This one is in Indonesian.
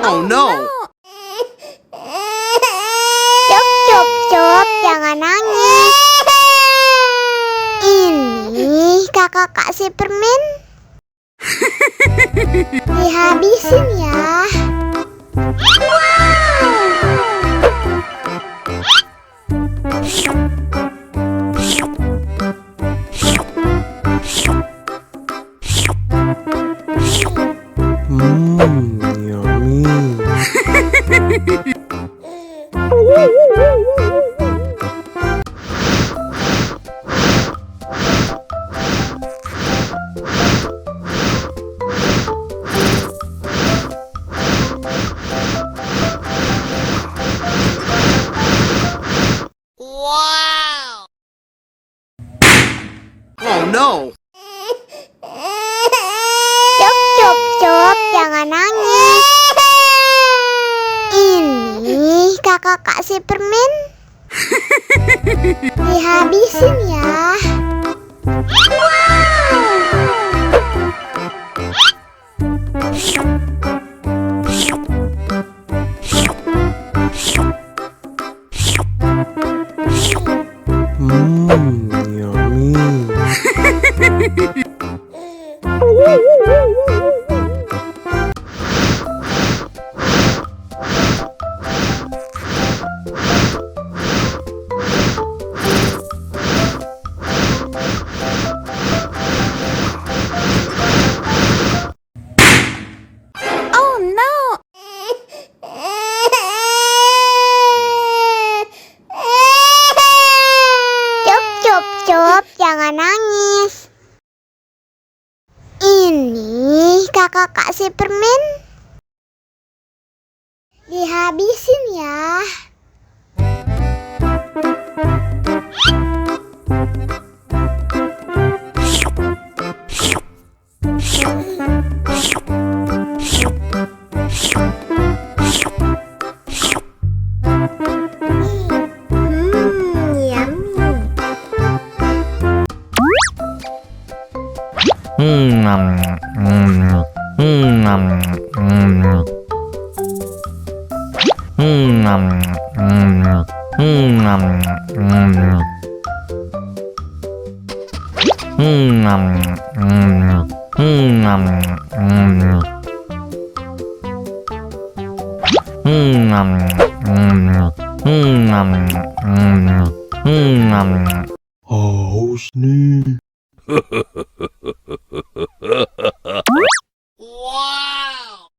Oh no! Cup, cup, cup, jangan nangis. Ini kakak kasih permen. Dihabisin ya. Yummy. Wow! Oh no! Cup, cup, cup, jangan nangis. Ini kakak kasih permen. Dihabisin ya. Yummy. Oh no. Cup, cup, cup, jangan nangis. Ini kakak kasih permen. Dihabisin ya. Oh, snee. Wow!